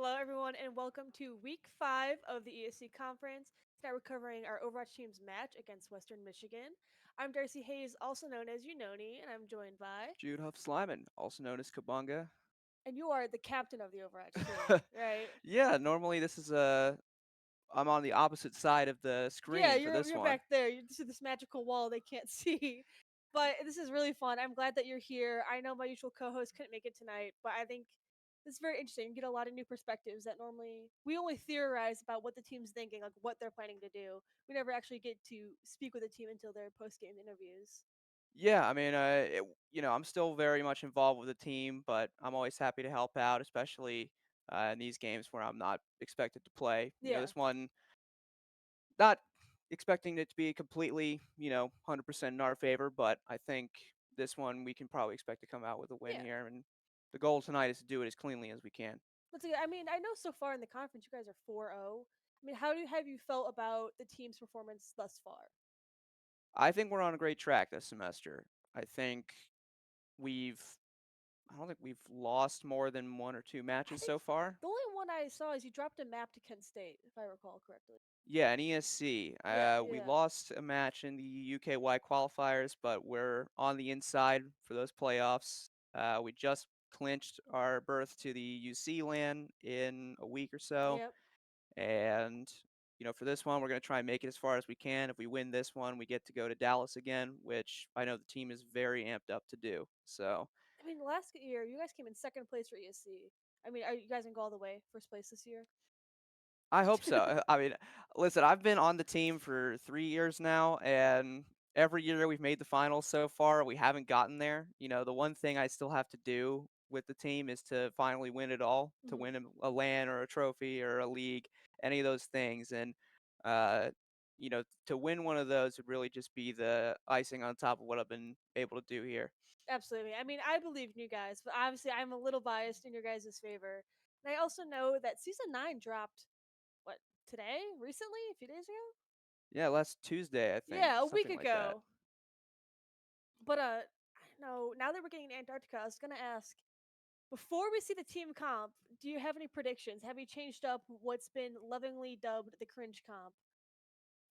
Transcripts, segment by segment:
Hello, everyone, and welcome to week 5 of the ESC conference. Tonight we're covering our Overwatch team's match against Western Michigan. I'm Darcy Hayes, also known as Unoni, and I'm joined by. Jude Huff Slyman, also known as Kabunga. And you are the captain of the Overwatch team, right? Yeah, normally this is I'm on the opposite side of the Yeah, screen for this you're one. back there. You see this magical wall they can't see. But this is really fun. I'm glad that you're here. I know my usual co-host couldn't make it tonight, but I think this is very interesting. You get a lot of new perspectives that normally we only theorize about what the team's thinking, like what they're planning to do. We never actually get to speak with the team until their post-game interviews. Yeah, I mean, I'm still very much involved with the team, but I'm always happy to help out, especially in these games where I'm not expected to play. Yeah. This one, not expecting it to be completely, 100% in our favor, but I think this one we can probably expect to come out with a win Yeah. here. And the goal tonight is to do it as cleanly as we can. I mean, I know so far in the conference you guys are 4-0. I mean, how do have you felt about the team's performance thus far? I think we're on a great track this semester. I think we've I don't think we've lost more than one or two I matches think so far. the only one I saw is you dropped a map to Kent State, if I recall correctly. Yeah, in ESC, Yeah, we yeah. lost a match in the UKY qualifiers, but we're on the inside for those playoffs. We just clinched our berth to the UC LAN in a week or so, Yep. and for this one, we're going to try and make it as far as we can. If we win this one, we get to go to Dallas again, which I know the team is very amped up to do. So I mean, last year you guys came in second place for ESC. I mean, are you guys gonna go all the way first place this year? I hope so. I mean, listen, I've been on the team for 3 years now, and every year we've made the finals so far. We haven't gotten there. The one thing I still have to do with the team is to finally win it all, to Hmm. win a LAN or a trophy or a league, any of those things. And, uh, to win one of those would really just be the icing on top of what I've been able to do here. Absolutely. I mean, I believe in you guys, but obviously I'm a little biased in your guys' favor. And I also know that season 9 dropped what today, recently, a few days ago. Yeah, last Tuesday, I think, Yeah, a week something like that. ago. But I know now that we're getting to Antarctica, I was gonna ask before we see the team comp, do you have any predictions? Have you changed up what's been lovingly dubbed the cringe comp?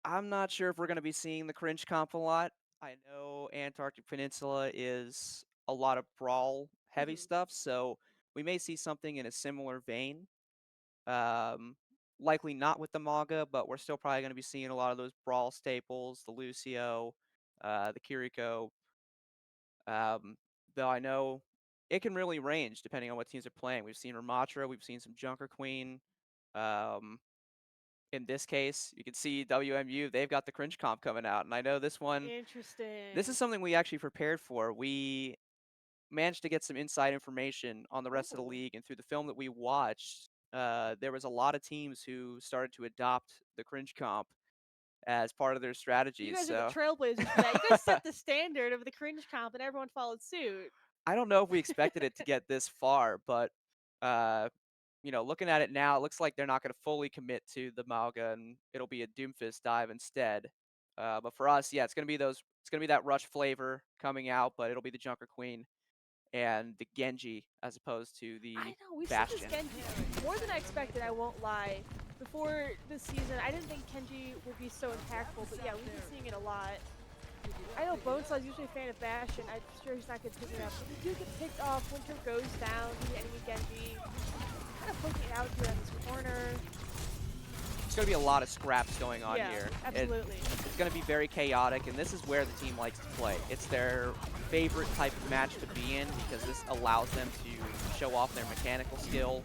I'm not sure if we're going to be seeing the cringe comp a lot. I know Antarctic Peninsula is a lot of brawl heavy Hmm. stuff, so we may see something in a similar vein. Um, Likely not with the manga, but we're still probably going to be seeing a lot of those brawl staples, the Lucio, the Kiriko. Um, though I know it can really range depending on what teams are playing. We've seen Ramatra, we've seen some Junker Queen. Um, in this case, you can see WMU, they've got the cringe comp coming out. And I know this is Interesting. something we actually prepared for. We managed to get some inside information on the rest of the Oh. league. And through the film that we watched, there was a lot of teams who started to adopt the cringe comp as part of their You strategies. guys are the So trailblazers for that. You guys set the standard of the cringe comp and everyone followed suit. I don't know if we expected it to get this far, but uh, looking at it now, it looks like they're not going to fully commit to the Mauga, and it'll be a Doomfist dive instead. But for us, yeah, it's gonna be that rush flavor coming out, but it'll be the Junker Queen and the Genji as opposed to I the know, we've seen this Bastion. Genji more than I expected, I won't lie. Before this season, I didn't think Genji would be so impactful, but yeah, we've been seeing it a lot. I know Bonesaw's usually a fan of Bastion. I'm sure he's not good at picking up. But you do get picked off. Winter goes down to the enemy Genji. Kind of poking it out here in this corner. There's gonna be a lot of scraps going on Yeah, here. absolutely. It's gonna be very chaotic, and this is where the team likes to play. It's their favorite type of match to be in because this allows them to show off their mechanical skill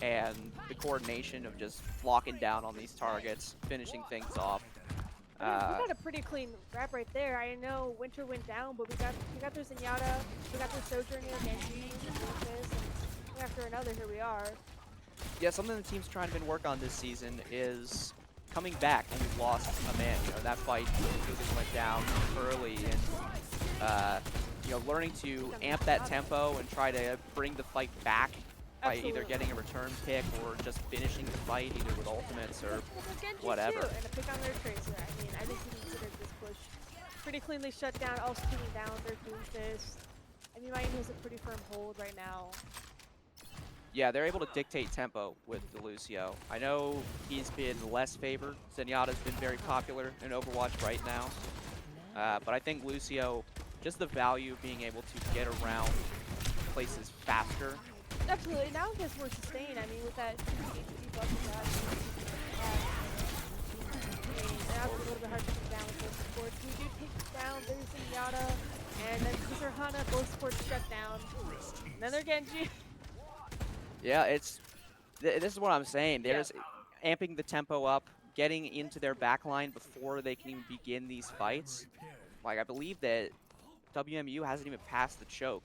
and the coordination of just locking down on these targets, finishing things off. I mean, we Uh, got a pretty clean wrap right there. I know Winter went down, but we got their Zenyatta, we got their Sojourner, Genji, Rufus, and one after another, here we are. yeah, something the team's trying to work on this season is coming back when we've lost a man. That fight Lucas went down early, and learning to amp that tempo and try to bring the fight back by either Absolutely. getting a return pick or just finishing the fight either with ultimates or Well, there's Genji too, whatever. and a pick on their Tracer. I mean, I think he considered this push pretty cleanly shut down, also taking down their Doomfist. I mean, Miami has a pretty firm hold right now. Yeah, they're able to dictate tempo with Lucio. I know he's been less favored. Zenyatta's been very popular in Overwatch right now. But I think Lucio, just the value of being able to get around places faster. Absolutely. Now it gets more sustained. I mean, with that HP buff and that, I mean, now it's a little bit hard to come down with those supports. We do take down. There's Zenyatta, and then Mr. Hana, both supports shut down. And then they're Genji. Yeah, this is what I'm saying. Yeah. There's amping the tempo up, getting into their backline before they can even begin these fights. Like, I believe that WMU hasn't even passed the choke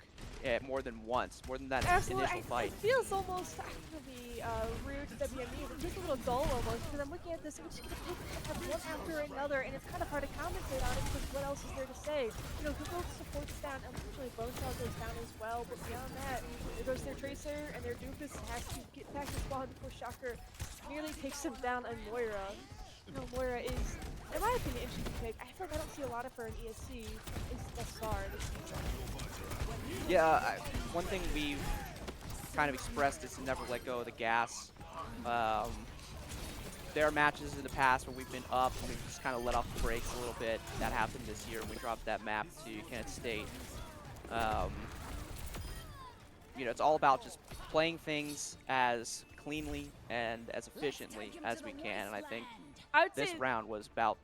more than once, more than that Absolutely. initial It fight. feels almost, I don't want to be rude to WME, but just a little dull almost, because I'm looking at this and we're just going to pick up one after another, and it's kind of hard to commentate on it because what else is there to say? You know, Google supports down, unfortunately Bonesaw goes down as well, but beyond that, there goes their Tracer, and their Doofus has to get back to spawn before Shocker nearly takes him down on Moira. You know, Moira is, in my opinion, interesting pick. I feel like I don't see a lot of her in ESC thus far this season. Yeah, one thing we've kind of expressed is to never let go of the gas. There are matches in the past where we've been up and we've just kind of let off the brakes a little bit. That happened this year when we dropped that map to Kent State. You know, it's all about just playing things as cleanly and as efficiently as we can, and I think I would this say round was about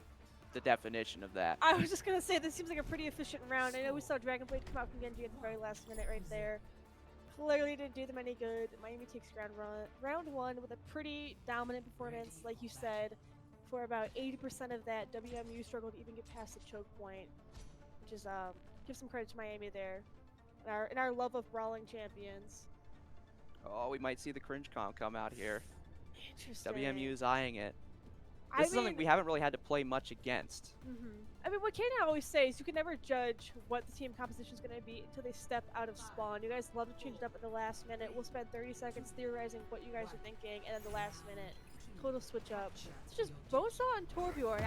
the definition of that. I was just gonna say this seems like a pretty efficient round. I know we saw Dragon Blade come out from Genji at the very last minute right there. Clearly didn't do them any good. Miami takes round one with a pretty dominant performance, like you said. For about 80% of that, WMU struggled to even get past the choke point, which is give some credit to Miami there. In our love of brawling champions. Oh, we might see the cringe comp come out here. Interesting. WMU's eyeing it. I This is something mean, we haven't really had to play much against. I mean, what Kanan always says, you can never judge what the team composition is going to be until they step out of spawn. You guys love to change it up at the last minute. We'll spend 30 seconds theorizing what you guys are thinking, and then the last minute, total switch up. It's just Bonesaw and Torbjorn.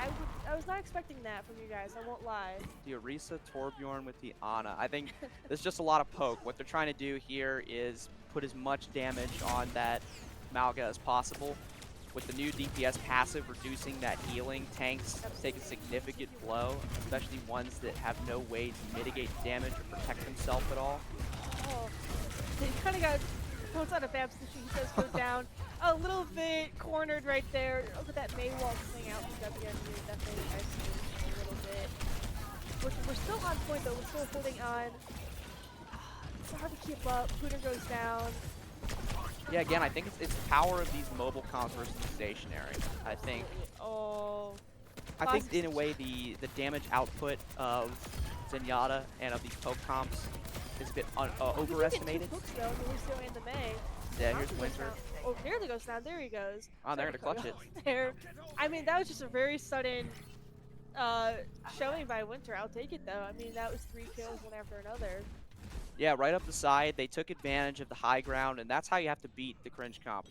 I was not expecting that from you guys. I won't lie. The Orisa Torbjorn with the Ana. I think there's just a lot of poke. What they're trying to do here is put as much damage on that Malga as possible. With the new DPS passive reducing that healing, tanks take a significant blow, especially ones that have no way to mitigate damage or protect themselves at all. Oh, they kind of got Bonesaw in a bad position. He does go down a little bit cornered right there. Look at that May wall coming out from WMU. Definitely isolated a little bit. We're still on point though. We're still holding on. It's hard to keep up. Pooter goes down. Yeah, again, I think it's the power of these mobile comps versus the stationary. I think in a way the damage output of Zenyatta and of these poke comps is a bit overestimated. Lucio and the May. Yeah, here's Winter. Oh, nearly goes down. There he goes. Oh, they're gonna clutch it. There. I mean, that was just a very sudden showing by Winter. I'll take it though. I mean, that was 3 kills one after another. Yeah, right up the side. They took advantage of the high ground, and that's how you have to beat the cringe comp.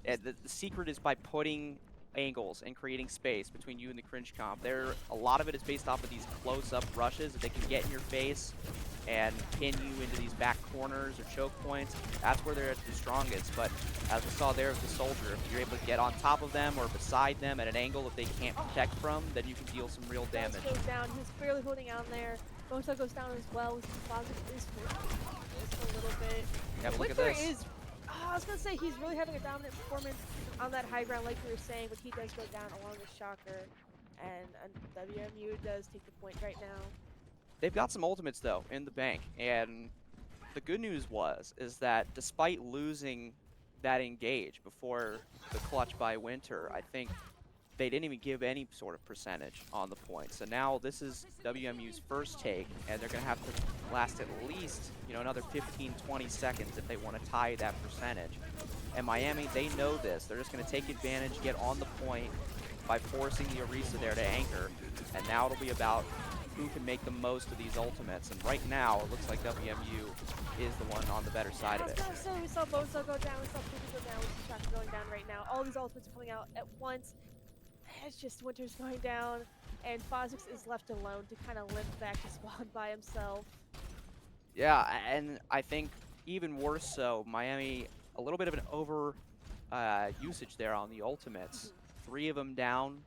The secret is by putting angles and creating space between you and the cringe comp. A lot of it is based off of these close-up rushes that they can get in your face and pin you into these back corners or choke points. That's where they're at the strongest. But as we saw there with the soldier, if you're able to get on top of them or beside them at an angle that they can't protect from, then you can deal some real damage. Goes down. He's barely holding on there. Bonesaw goes down as well. Is a little bit. Yeah, but look at Winter this. I was gonna say he's really having a dominant performance on that high ground, like we were saying, but he does go down along with Shocker, and WMU does take the point right now. They've got some ultimates though in the bank, and the good news is that despite losing that engage before the clutch by Winter, I think they didn't even give any sort of percentage on the points. So now this is WMU's first take, and they're going to have to last at least, another 15, 20 seconds if they want to tie that percentage. And Miami, they know this. They're just going to take advantage, get on the point by forcing the Orisa there to anchor. And now it'll be about who can make the most of these ultimates. And right now, it looks like WMU is the one on the better side of it. I was gonna say, we saw Bonesaw go down, we saw Pooter go down, we see Shocker going down right now. All these ultimates coming out at once. It's just Winter's going down, and Fozix is left alone to kind of limp back to spawn by himself. Yeah, and I think even worse so, Miami a little bit of an over usage there on the ultimates. Mhm. 3 of them down.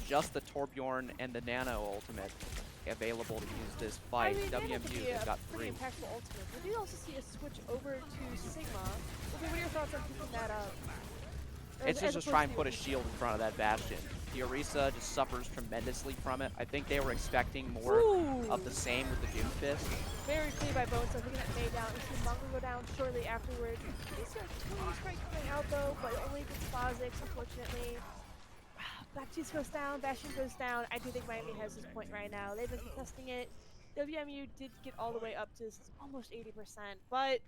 Just the Torbjorn and the Nano ultimate available to use this I fight. mean, Nano could WMU, be they've a got pretty 3. impactful ultimate. We do also see a switch over to Sigma. Okay, what are your thoughts on picking that up? It's As just try opposed to and the put a Orisa? shield in front of that Bastion. The Orisa just suffers tremendously from it. I think they were expecting more of Ooh! the same with the Doomfist. Very clean by Bones, so taking that May down. We see Mongo go down shortly afterwards. He's got Twin Strike coming out though, but only against Phozix, unfortunately. Baptiste goes down, Bastion goes down. I do think Miami has this point right now. They've been contesting it. WMU did get all the way up to almost 80%, but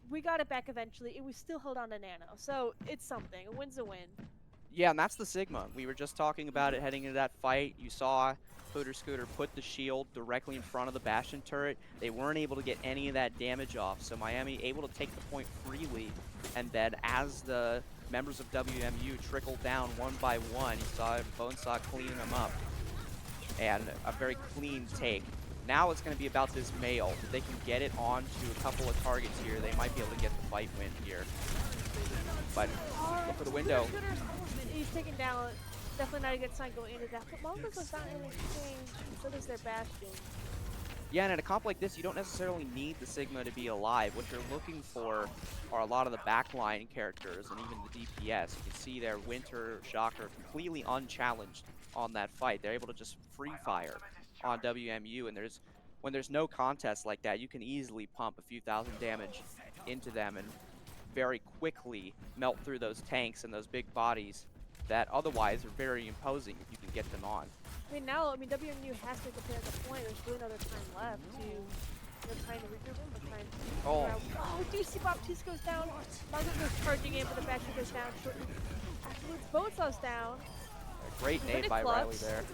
we got it back eventually. It was still held on to Nano, so it's something. A win's a win. Yeah, and that's the Sigma. We were just talking about Hmm. it heading into that fight. You saw Hooter Scooter put the shield directly in front of the Bastion turret. They weren't able to get any of that damage off, so Miami able to take the point freely. And then as the members of WMU trickled down one by one, you saw Bonesaw cleaning them up. And a very clean take. Now it's going to be about this mail. If they can get it onto a couple of targets here, they might be able to get the fight win here. But look for the window. Scooter's almost he's taken down. Definitely not a good sign going into that. But Mongo goes down in exchange, and so does their Bastion. Yeah, and in a comp like this, you don't necessarily need the Sigma to be alive. What you're looking for are a lot of the backline characters and even the DPS. You can see there, Winter, Shocker, completely unchallenged on that fight. They're able to just free fire on WMU, and when there's no contest like that, you can easily pump a few thousand damage into them and very quickly melt through those tanks and those big bodies that otherwise are very imposing if you can get them on. I mean, now, WMU has to compare the point. There's really no other time left to, trying to regroup them or trying to figure Oh, out. Oh, DC Baptiste goes down. Mongo goes charging in, but the Bastion goes down shortly. Afterwards, Bonesaw's down. a great nade Rabbinic by Riley Flux. there.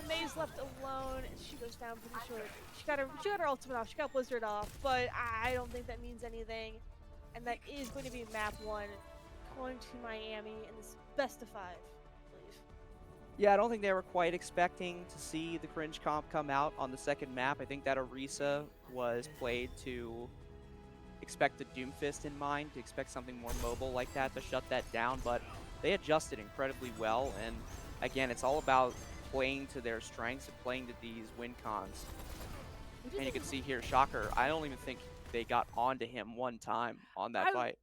The May's left alone. She goes down pretty short. She got her ultimate off. She got Blizzard off, but I don't think that means anything. And that is going to be map one, going to Miami in this best of 5, I believe. Yeah, I don't think they were quite expecting to see the cringe comp come out on the second map. I think that Orisa was played to expect the Doomfist in mind, to expect something more mobile like that to shut that down, but they adjusted incredibly well. And again, it's all about playing to their strengths and playing to these win cons. We do And you think can see here, Shocker, I don't even think they got onto him one time on that I fight.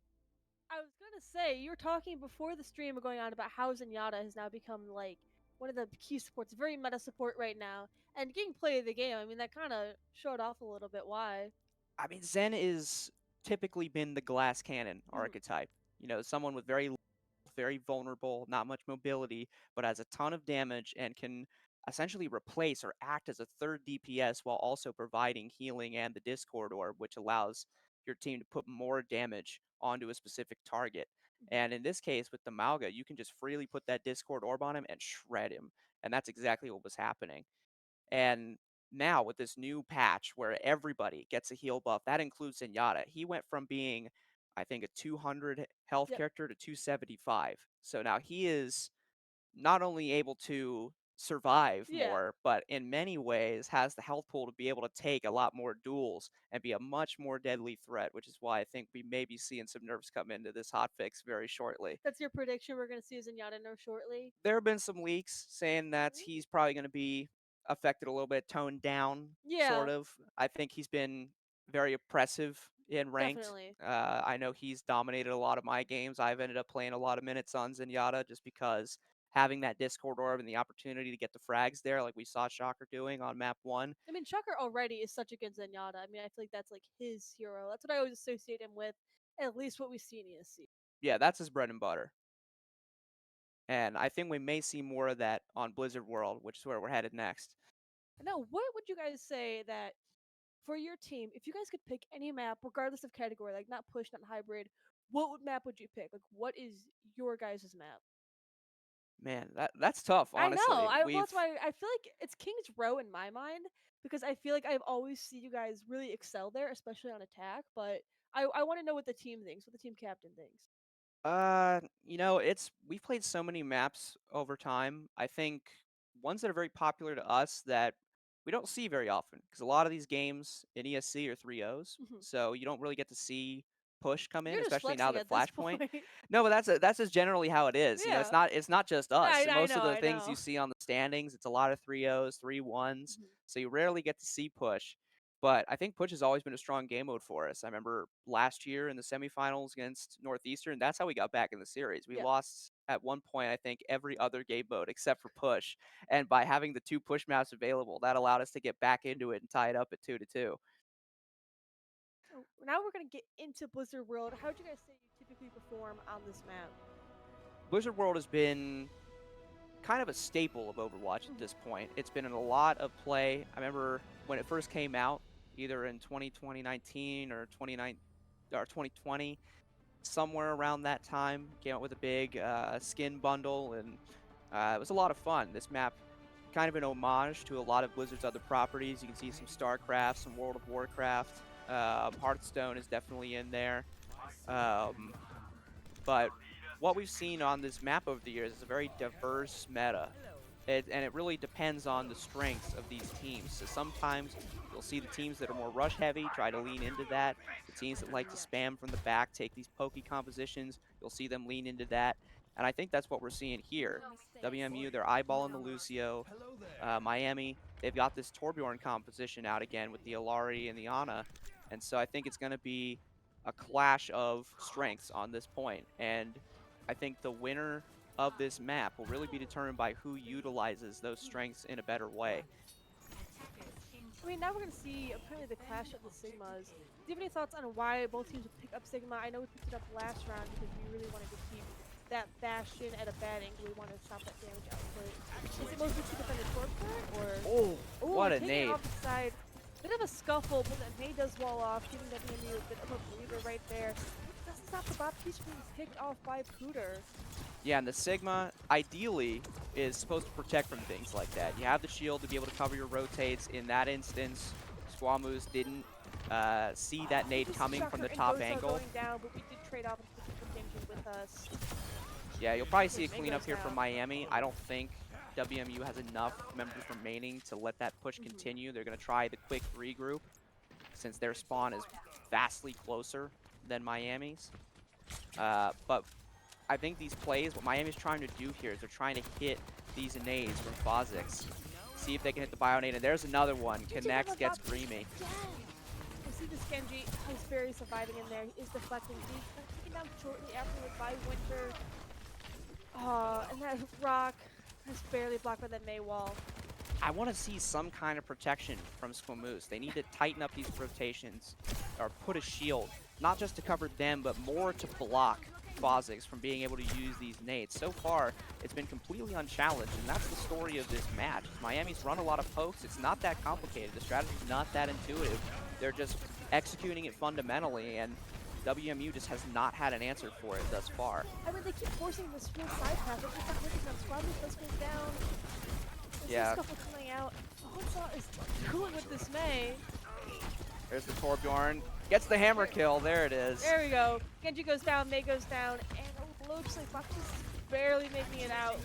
I was gonna say you were talking before the stream going on about how Zenyatta has now become like one of the key supports, very meta support right now, and getting play of the game. I mean, that kind of showed off a little bit why. I mean, Zen is typically been the glass cannon Mhm. archetype. You know, someone with very vulnerable, not much mobility, but has a ton of damage and can essentially replace or act as a third DPS while also providing healing and the Discord orb, which allows your team to put more damage onto a specific target. Mhm. And in this case, with the Malga, you can just freely put that Discord orb on him and shred him. And that's exactly what was happening. And now with this new patch where everybody gets a heal buff, that includes Zenyatta. He went from being, I think, a 200 health Yep. character to 275. So now he is not only able to survive Yeah. more, but in many ways has the health pool to be able to take a lot more duels and be a much more deadly threat, which is why I think we may be seeing some nerfs come into this hotfix very shortly. That's your prediction. We're gonna see Zenyatta no shortly. There have been some leaks saying that he's probably going to be affected a little bit, toned down, Yeah, sort of. I think he's been very oppressive in ranked. definitely. I know he's dominated a lot of my games. I've ended up playing a lot of minutes on Zenyatta just because having that Discord orb and the opportunity to get the frags there, like we saw Shocker doing on map one. I mean, Shocker already is such a good Zenyatta. I mean, I feel like that's like his hero. That's what I always associate him with. At least what we see in ESC. Yeah, that's his bread and butter. And I think we may see more of that on Blizzard World, which is where we're headed next. Now, what would you guys say that for your team, if you guys could pick any map, regardless of category, like not push, not hybrid, map would you pick? Like, what is your guys' map? Man, that's tough, I know. honestly. Well, We've that's why I feel like it's King's Row in my mind because I feel like I've always see you guys really excel there, especially on attack. But I want to know what the team thinks, what the team captain thinks. we've played so many maps over time. I think ones that are very popular to us that we don't see very often because a lot of these games in ESC are 3 Os, Mhm. so you don't really get to see push come in, You're just especially now flexing that at this Flashpoint. point. No, but that's just generally how it is. You know, Yeah. it's not just us. I Most know, of the I things you know. see on the standings, it's a lot of 3-0s, 3-1s, Mhm. so you rarely get to see push. But I think push has always been a strong game mode for us. I remember last year in the semifinals against Northeastern, that's how we got back in the series. We Yeah. lost at one point, I think, every other game mode except for push. And by having the 2 push maps available, that allowed us to get back into it and tie it up at 2-2. So now we're gonna get into Blizzard World. How would you guys say you typically perform on this map? Blizzard World has been kind of a staple of Overwatch at Mhm. this point. It's been in a lot of play. I remember when it first came out, either in 2019 or 2020, somewhere around that time, came out with a big skin bundle, and it was a lot of fun. This map, kind of an homage to a lot of Blizzard's other properties. You can see some StarCraft, some World of Warcraft. Hearthstone is definitely in there. Um, but what we've seen on this map over the years is a very diverse meta. And it really depends on the strengths of these teams. So sometimes you'll see the teams that are more rush heavy try to lean into that. The teams that like to spam from the back, take these pokey compositions, you'll see them lean into that. And I think that's what we're seeing here. WMU, they're eyeballing the Lucio. Miami, they've got this Torbjorn composition out again with the Alari and the Ana. And so I think it's going to be a clash of strengths on this point. And I think the winner of this map will really be determined by who utilizes those strengths in a better way. I mean, now we're gonna see apparently the clash of the Sigmas. Do you have any thoughts on why both teams would pick up Sigma? I know we picked it up last round because we really wanted to keep that Bastion at a bad angle. We wanted to stop that damage output. Is it mostly to defend the torque turret, or Oh, oh, what a taking it nade. off the side? Bit of a scuffle, but then May does wall off, giving WMU a bit of a breather right there. Doesn't stop the Baptiste being picked off by Pooter. Yeah, and the Sigma, ideally, is supposed to protect from things like that. You have the shield to be able to cover your rotates. In that instance, Squamous didn't see that nade Just coming from Shocker the and top Gosa angle. going down, but we did trade off into the contingent with us. Yeah, you'll probably Oh, see a May cleanup goes here from down. Miami. I don't think WMU has enough members remaining to let that push Mhm. continue. They're going to try the quick regroup since their spawn is vastly closer than Miami's. But I think these plays, what Miami's trying to do here is they're trying to hit these nades from Kha'Zix. See if they can hit the bio nade. And there's another one. Just another Connects, gets Baptiste Creamy. again. We see this Genji is barely surviving in there. He is deflecting. He's taken down shortly afterward by Winter. And that rock is barely blocked by that May wall. I want to see some kind of protection from Squamous. They need to tighten up these rotations or put a shield, not just to cover them, but more to block Kha'Zix from being able to use these nades. So far, it's been completely unchallenged, and that's the story of this match. Miami's run a lot of pokes. It's not that complicated. The strategy's not that intuitive. They're just executing it fundamentally, and WMU just has not had an answer for it thus far. I mean, they keep forcing this real side path. It's just not working out. Squadron does go down. There's Yeah. a scuffle coming out. Onslaught is cooling with this May. There's the Torbjorn. Gets the hammer kill. There it is. There we go. Genji goes down, May goes down, and oh, looks like Fox is barely making it out.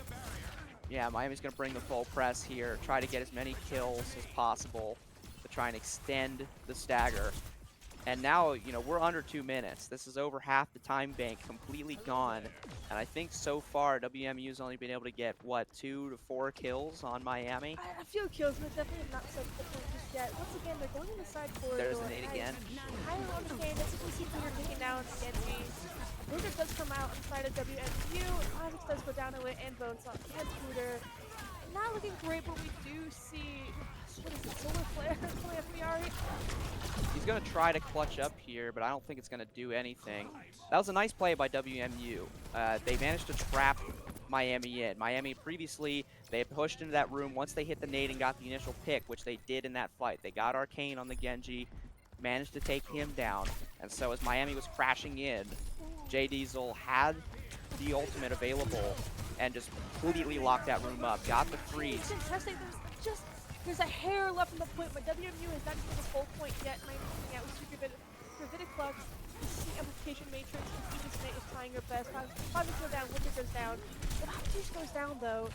Yeah, Miami's going to bring the full press here, try to get as many kills as possible to try and extend the stagger. And now, you know, we're under 2 minutes. This is over half the time bank completely gone. And I think so far, WMU's only been able to get, what, 2 to 4 kills on Miami? A few kills, but definitely not set the point just yet. Once again, they're going in the side corridor. There's the nade again. I don't understand. As you can see, Peter taking down Genji. Pooter does come out inside of WMU. Onyx does go down to it, and Bonesaw and Pooter. Not looking great, but we do see, what is it, Solar Flare coming up from Yari. He's going to try to clutch up here, but I don't think it's going to do anything. That was a nice play by WMU. They managed to trap Miami in. Miami previously, they had pushed into that room once they hit the nade and got the initial pick, which they did in that fight. They got Arcane on the Genji, managed to take him down. And so as Miami was crashing in, J Diesel had the ultimate available and just completely locked that room up. Got the freeze. Fantastic. There's a hair left from the point, but WMU has not hit the full point yet. Miami's coming out with super bit Gravitic Flux. You see Amplification Matrix. You see this Nate is trying her best. Positive go down, Winter goes down. Baptiste goes down though,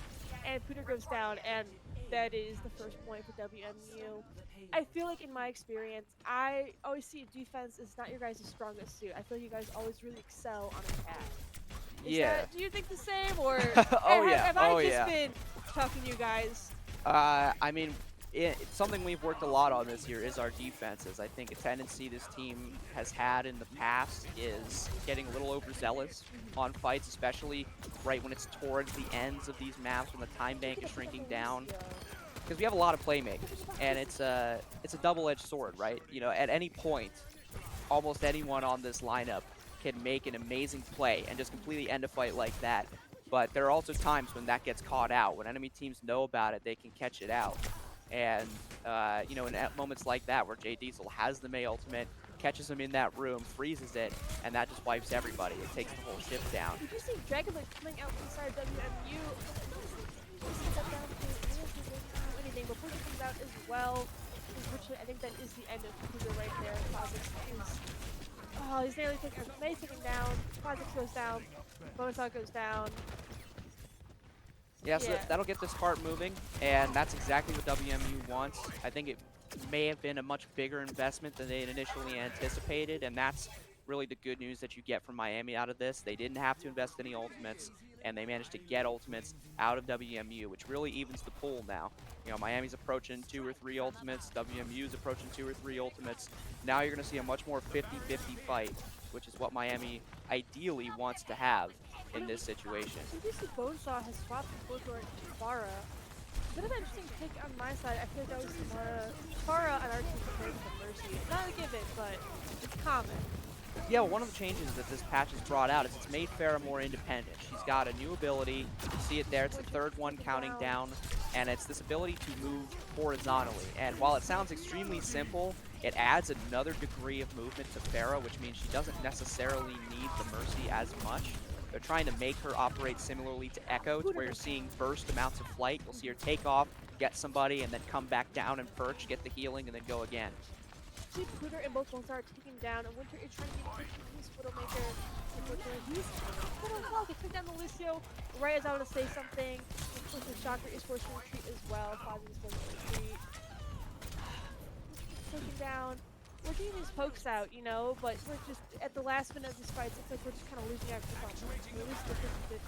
and Pooter goes down, and that is the first point for WMU. I feel like in my experience, I always see defense is not your guys' strongest suit. I feel like you guys always really excel on attack. Is Yeah. that, do you think the same, or Oh yeah. have I Oh just yeah. been talking to you guys? I mean, it's something we've worked a lot on this year is our defenses. I think a tendency this team has had in the past is getting a little overzealous on fights, especially right when it's towards the ends of these maps when the time You're bank is gonna put on shrinking the down. Lucio. Because we have a lot of playmakers, and it's a double-edged sword, right? You know, at any point, almost anyone on this lineup can make an amazing play and just completely end a fight like that. But there are also times when that gets caught out. When enemy teams know about it, they can catch it out. And, you know, in moments like that where Jay Diesel has the Mei ultimate, catches him in that room, freezes it, and that just wipes everybody. It takes the whole ship down. Did you see Dragonblade coming out inside WMU? Step down to anything, but Pusha comes out as well. Unfortunately, I think that is the end of Cougar right there. Kha'Zix is, oh, he's nearly taking, May's taken down. Kha'Zix goes down. Bonesaw goes down. Yeah, so Yeah. that'll get this cart moving, and that's exactly what WMU wants. I think it may have been a much bigger investment than they had initially anticipated, and that's really the good news that you get from Miami out of this. They didn't have to invest any ultimates, and they managed to get ultimates out of WMU, which really evens the pool now. You know, Miami's approaching 2 or 3 ultimates, WMU's approaching 2 or 3 ultimates. Now you're going to see a much more 50-50 fight, which is what Miami ideally wants to have in this situation. CBC Bonesaw has swapped from Booker to Farah. Bit of an interesting pick on my side. I feel like that was Farah on our team compared to Mercy. Not a given, but it's common. Yeah, well, one of the changes that this patch has brought out is it's made Farah more independent. She's got a new ability. You see it there. It's the third one counting down, and it's this ability to move horizontally. And while it sounds extremely simple, it adds another degree of movement to Farah, which means she doesn't necessarily need the Mercy as much. They're trying to make her operate similarly to Echo, to where you're seeing burst amounts of flight. You'll see her take off, get somebody, and then come back down and perch, get the healing, and then go again. See, Pooter and both Bones are taking down, and Winter is trying to get his Widowmaker. Unfortunately, he's gonna walk. He took down the Lucio right as I want to say something. Of course, the Shocker is forced to retreat as well. Fozzie is forced to retreat. Taken down. We're getting these pokes out, you know, but we're just at the last minute of these fights. It's like we're just kind of losing our grip on them. We're losing the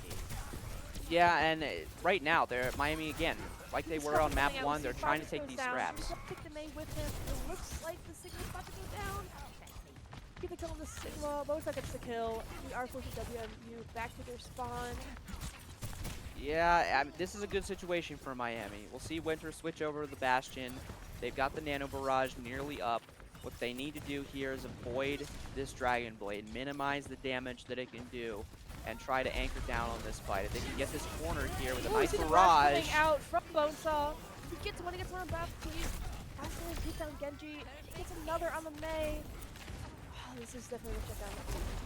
50-50. Yeah, and right now, they're Miami again. Like they were on map 1, they're trying to take these scraps. Take the Mei with him. It looks like the Sigma's about to go down. Get the kill on the Sigma. Bosa gets the kill. We are forcing WMU back to their spawn. Yeah, I mean, this is a good situation for Miami. We'll see Winter switch over to the Bastion. They've got the Nano Barrage nearly up. What they need to do here is avoid this Dragon Blade, minimize the damage that it can do, and try to anchor down on this fight. If they can get this corner here with a nice barrage. Coming out from Bonesaw. He gets one, he gets one on Baptiste. Aslan hits down Genji. He gets another on the Mei. Oh, this is definitely a shutdown.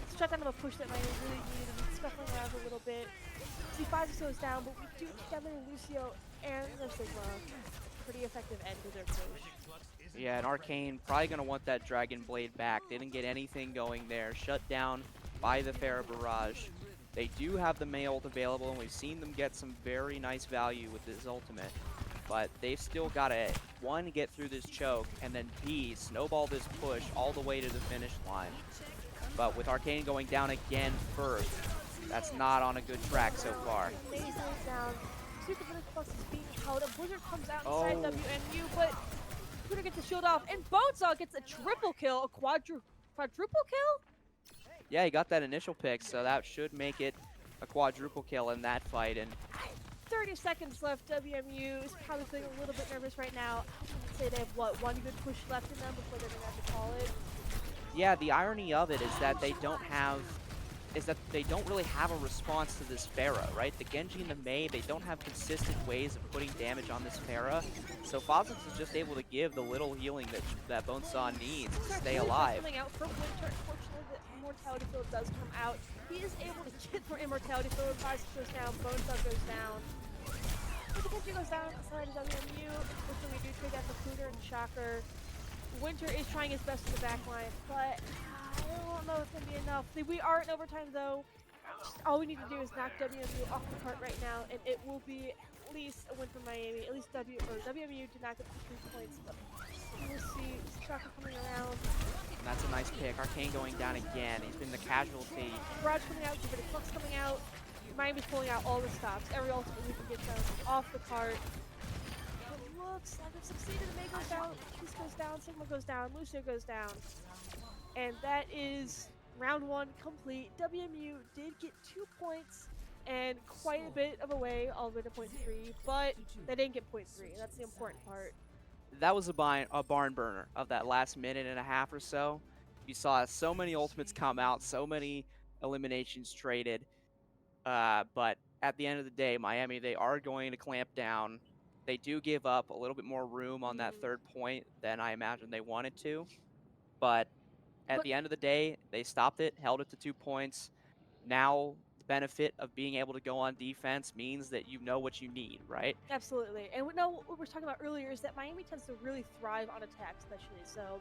It's a shutdown of a push that Miami really needed. He's scuffling around a little bit. See, Fozzie goes down, but we do take down their Lucio and their Sigma. Pretty effective end to their push. Yeah, and Arcane probably going to want that Dragon Blade back. They didn't get anything going there. Shut down by the Farah Barrage. They do have the Mei ult available, and we've seen them get some very nice value with this ultimate. But they've still got to, 1, get through this choke, and then B, snowball this push all the way to the finish line. But with Arcane going down again first, that's not on a good track so far. Mei's down. Super Blizzard Plus is being held. A Blizzard comes out inside WNU, but Scooter gets the shield off, and Bonesaw gets a triple kill, a quadruple kill? Yeah, he got that initial pick, so that should make it a quadruple kill in that fight. And 30 seconds left. WMU is probably feeling a little bit nervous right now. I'd say they have, what, one good push left in them before they're going to have to call it? Yeah, the irony of it is that they don't really have a response to this Farah, right? The Genji and the Mei, they don't have consistent ways of putting damage on this Farah. So Kha'Zix is just able to give the little healing that Bonesaw needs to stay alive. Coming out for Winter. Unfortunately, the Immortality Field does come out. He is able to get more Immortality Field. Kha'Zix goes down. Bonesaw goes down. But the Genji goes down inside of WMU. Unfortunately, we do trade out the Cougar and Shocker. Winter is trying his best in the back line, but I don't know if it's going to be enough. We are in overtime, though. Just all we need to do is knock WMU off the cart right now, and it will be at least a win for Miami. At least WMU did not get the 3 points, but we'll see. Shocker coming around. And that's a nice pick. Arcane going down again. He's been the casualty. Barrage coming out, Divided Flux coming out. Miami's pulling out all the stops. Every ultimate we can get them off the cart. It looks like they've succeeded. May goes down, Peace goes down, Sigma goes down, Lucio goes down. And that is round 1 complete. WMU did get 2 points and quite a bit of a way all the way to point 3, but they didn't get point 3. That's the important part. That was a barn burner of that last minute and a half or so. You saw so many ultimates come out, so many eliminations traded. But at the end of the day, Miami, they are going to clamp down. They do give up a little bit more room on that third point than I imagined they wanted to. But at But the end of the day, they stopped it, held it to 2 points. Now, the benefit of being able to go on defense means that you know what you need, right? absolutely. And we know what we were talking about earlier is that Miami tends to really thrive on attack, especially. So,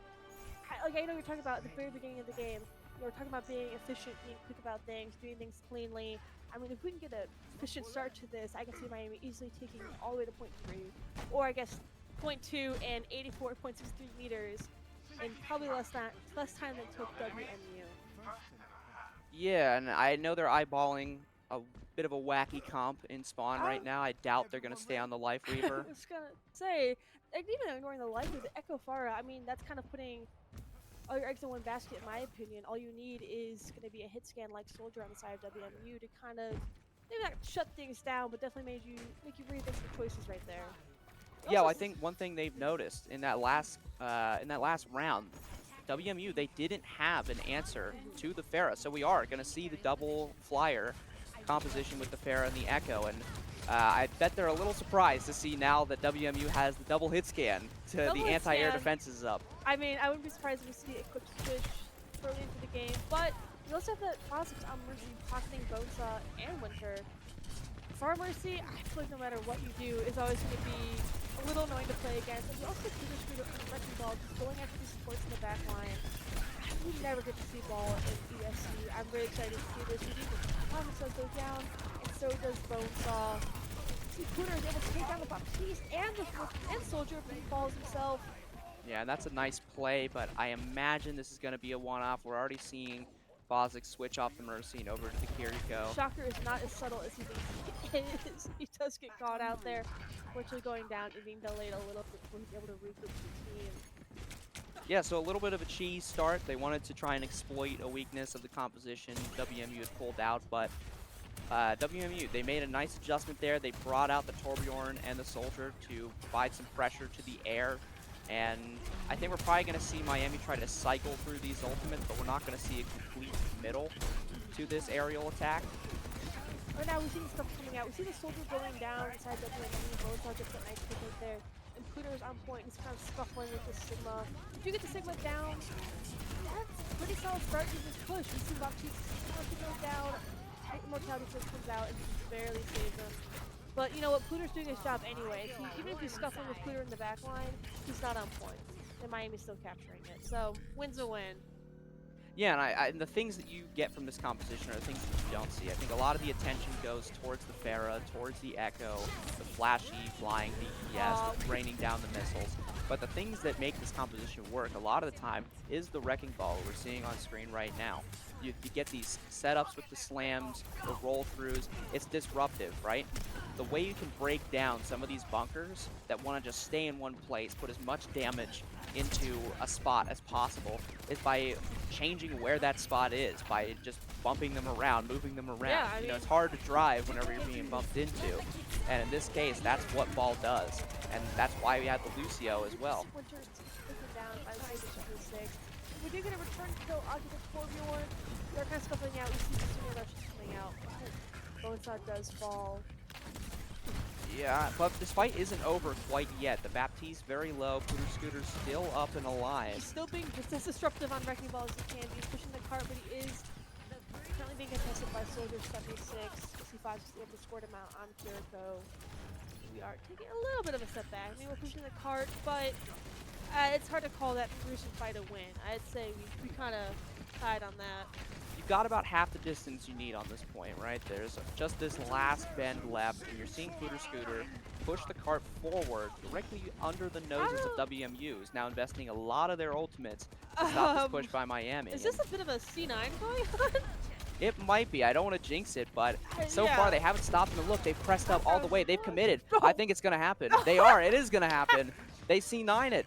I know you're talking about at the very beginning of the game. You were talking about being efficient, being quick about things, doing things cleanly. I mean, if we can get an efficient start to this, I can see Miami easily taking all the way to point 3, or I guess point 2 and 84.63 meters, in probably less time than it took WMU. Yeah, and I know they're eyeballing a bit of a wacky comp in spawn I, right now. I doubt they're going to stay on the Life I Weaver. was gonna say, like, even ignoring the life of the Echo Farah, I mean, that's kind of putting all your eggs in one basket, in my opinion. All you need is going to be a hit scan like Soldier on the side of WMU to kind of maybe not shut things down, but definitely make you rethink your choices right there. Yeah, well, I think one thing they've noticed in that last round, WMU, they didn't have an answer to the Pharah, so we are going to see the double flyer composition with the Pharah and the Echo, and I bet they're a little surprised to see now that WMU has the double hit scan to Double the hit anti-air scan. defenses up. I mean, I wouldn't be surprised if we see Equipped Switch early into the game, but we also have that Positive on Mercy pocketing Bonesaw and Winter. For Mercy, I feel like no matter what you do, is always going to be a little annoying to play against. And we also see this video on Wrecking Ball just going after these supports in the back line. We never get to see Ball in ESC. I'm really excited to see this. We do Positive goes down, and so does Bonesaw. See Cooter is able to take down the Baptiste and Soldier, but he falls himself. Yeah, and that's a nice play, but I imagine this is going to be a one-off. We're already seeing Bozic switch off the Mercy and over to the Kiriko. Shocker is not as subtle as he thinks he is. He does get caught out there, unfortunately going down and being delayed a little bit before he's able to regroup the team. Yeah, so a little bit of a cheese start. They wanted to try and exploit a weakness of the composition. WMU has pulled out, but WMU, they made a nice adjustment there. They brought out the Torbjorn and the Soldier to provide some pressure to the air. And I think we're probably going to see Miami try to cycle through these ultimates, but we're not going to see a complete middle to this aerial attack. Right now, we see the stuff coming out. We see the Soldier going down inside WMU. Bonesaw gets that nice pick right there. And Cooter's on point. He's kind of scuffling with the Sigma. If you get the Sigma down, that's a pretty solid start to this push. We see Baptiste goes down. Immortality Fist comes out and just barely saves him. But you know what? Cooter's doing his job anyway. Even if he's scuffling with Cooter in the back line, he's not on point. And Miami's still capturing it. So, win's a win. Yeah, and the things that you get from this composition are the things that you don't see. I think a lot of the attention goes towards the Pharah, towards the Echo, the flashy flying BPS, the raining down the missiles. But the things that make this composition work a lot of the time is the Wrecking Ball we're seeing on screen right now. You get these setups with the slams, the roll-throughs. It's disruptive, right? The way you can break down some of these bunkers that want to just stay in one place, put as much damage into a spot as possible, is by changing where that spot is, by just bumping them around, moving them around. Yeah, I you know, mean, it's hard to drive whenever you're being bumped into. And in this case, that's what Ball does. And that's why we have the Lucio as well. Winter's taken down by the 6. We do get a return kill onto the Torbjorn. They're kind of scuffling out. We see the Senior Rush coming out. Bonesaw does fall. Yeah, but this fight isn't over quite yet. The Baptiste very low. Scooter's still up and alive. He's still being just as disruptive on Wrecking Ball as he can. He's pushing the cart, but he is currently being contested by Soldier 76. C5 is able to squirt him out on Kiriko. We are taking a little bit of a step back. I mean, we're pushing the cart, but It's hard to call that gruesome fight a win. I'd say we kind of tied on that. You've got about half the distance you need on this point, right? There's just this last bend left, and you're seeing Pooter Scooter push the cart forward directly under the noses of I WMUs, now investing a lot of their ultimates to don't. stop this push by Is Miami. this And a bit of a C9 going on? it might be. I don't want to jinx it, but so far Yeah. they haven't stopped to look. They've pressed up all the way. They've committed. I No. think it's going to happen. They are. It is going to happen. They C9 it.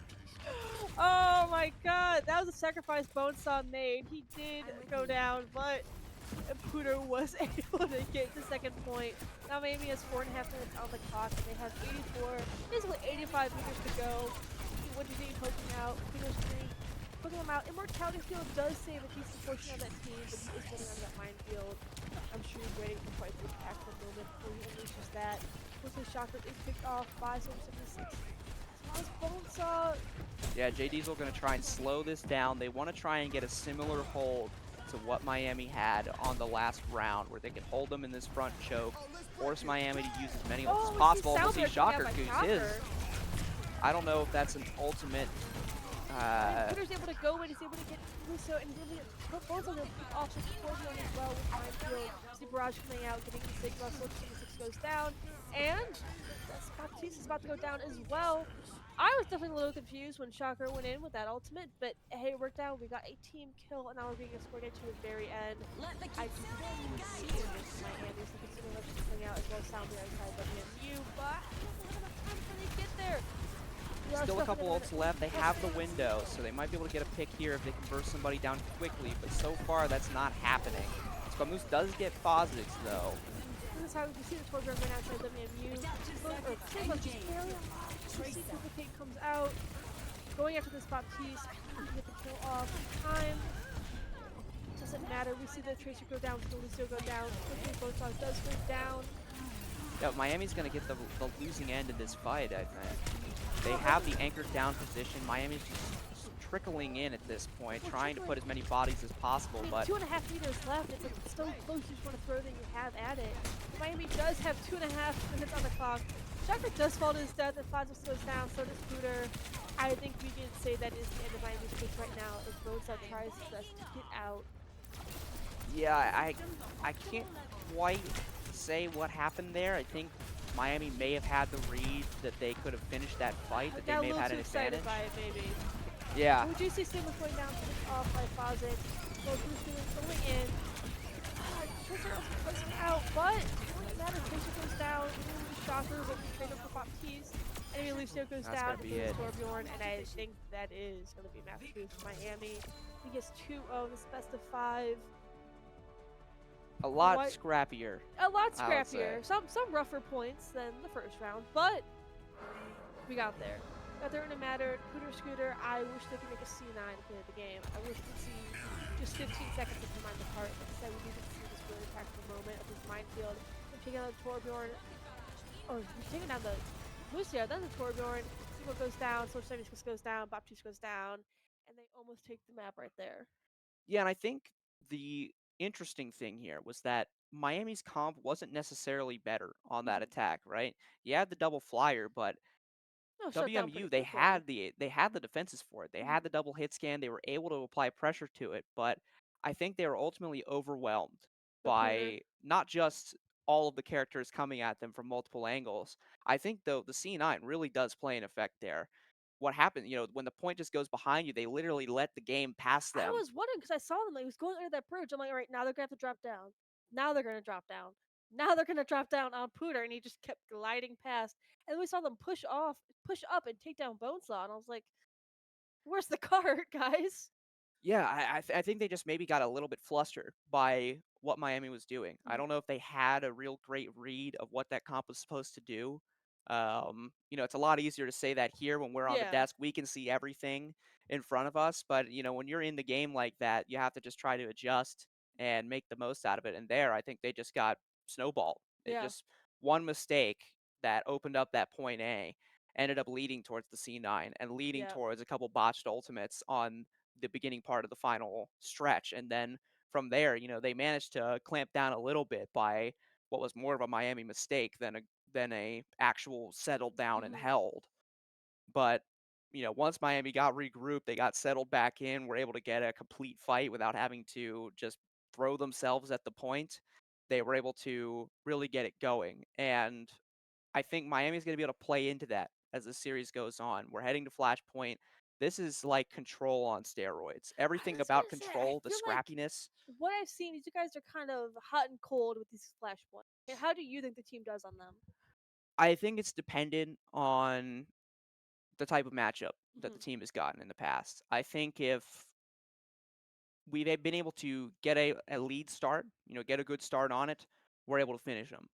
Oh my god, that was a sacrifice Bonesaw made. He did go down, but Puto was able to get the second point. Now Miami has 4.5 minutes on the clock, and they have 84, basically 85 meters to go. What do you need poking out? Puto's green, poking him out. Immortality Field does say that he's the portion of that team, but he is holding on to that minefield. I'm sure he's waiting for quite the impactful moment before he unleashes that. Quickly, Shocker is picked off by 76. As well as Bonesaw. Yeah, J Diesel going to try and slow this down. They want to try and get a similar hold to what Miami had on the last round, where they could hold them in this front choke, force Miami to use as many ults as Oh, we see possible, and we'll see Salvador coming out Shocker by use his. Shocker. I don't know if that's an ultimate. And Twitter's able to go in, he's able to get Russo, and he's able to get both of them off the Scorpion as well with Minefield. See Barrage coming out, getting the Sig Russell, 6 goes down, and Baptiste is about to go down as well. I was definitely a little confused when Shocker went in with that ultimate, but hey, it worked out. We got a team kill, and now we're being escorted to the very end. I do see it with Miami, so considering Rush is coming out as well as Sound outside WMU, but I don't have enough time for they get there. Still a couple ults left. They have the window, so they might be able to get a pick here if they can burst somebody down quickly, but so far that's not happening. Squamous does get positives, though. This is how we see the Torbjorn going outside WMU. Or Saber just barely alive. Tracy Duplicate comes out. Going after this Baptiste. Get the kill off. Time. Doesn't matter. We see the Tracer go down. The Lucio go down. Quickly, Bonesaw does go down. Yeah, Miami's going to get the losing end in this fight, I think. They have the anchored down position. Miami's just trickling in at this point, trying to put as many bodies as possible. I mean, But 2.5 meters left. It's like so close. You just want to throw that you have at it. Miami does have 2.5 minutes on the clock. Shocker does fall to his death, and Plaza slows down. So does Scooter. I think we can say that is the end of Miami's case right now. If Bonesaw tries his best to get out. yeah, I can't quite say what happened there. I think Miami may have had the read that they could have finished that fight, that they may have had an advantage. By it, maybe. Yeah. We do see Samus going down, picked off by Fawcett. Well, Bruce going in. Tracer also pushing out, but it doesn't matter. Tracer goes down. Shocker with the trade up for Baptiste. Enemy Lucio goes That's down gonna be it. Torbjorn, and I think that is going to be match 2 for Miami. He gets 2-0, this best of 5. A lot scrappier. A lot I would say. scrappier. Some rougher points than the first round, but we got there. Got there in a matter. Pooter Scooter, I wish they could make a C9 at the end of the game. I wish we could see just 15 seconds of command apart. Like I said, we need to see this really impactful moment of this minefield. We're taking out the Torbjorn. Or we're taking down the Lucio, then the Torbjorn. See what goes down. Source 76 goes down. Baptiste goes down. And they almost take the map right there. Yeah, and I think the interesting thing here was that Miami's comp wasn't necessarily better on that attack, right? You had the double flyer, but No, shut down pretty WMU, they quickly. had the defenses for it. They had the double hit scan. They were able to apply pressure to it, but I think they were ultimately overwhelmed The Pooter. by not just all of the characters coming at them from multiple angles. I think though the C9 really does play an effect there. What happened, when the point just goes behind you, they literally let the game pass I them. was wondering because I saw them. Like, he was going under that bridge. I'm like, all right, now they're gonna have to drop down. Now they're gonna drop down. Now they're gonna drop down on Pooter, and he just kept gliding past. And we saw them push up, and take down Bonesaw. And I was like, "Where's the cart, guys?" Yeah, I think they just maybe got a little bit flustered by what Miami was doing. I don't know if they had a real great read of what that comp was supposed to do. It's a lot easier to say that here when we're on the Yeah, desk. We can see everything in front of us, but when you're in the game like that, you have to just try to adjust and make the most out of it. And there, I think they just got snowballed. It yeah, just one mistake that opened up that point A ended up leading towards the C9 and leading yeah. towards a couple botched ultimates on the beginning part of the final stretch. And then from there, they managed to clamp down a little bit by what was more of a Miami mistake than a actual settled down and Hmm. held. But once Miami got regrouped, they got settled back in, were able to get a complete fight without having to just throw themselves at the point. They were able to really get it going. And I think Miami's going to be able to play into that as the series goes on. We're heading to Flashpoint. This is like control on steroids. I Everything was about gonna say, I control, the feel like scrappiness. what I've seen, these guys are kind of hot and cold with these flashpoints. And how do you think the team does on them? I think it's dependent on the type of matchup that the Hmm. team has gotten in the past. I think if we've been able to get a lead start, get a good start on it, we're able to finish them.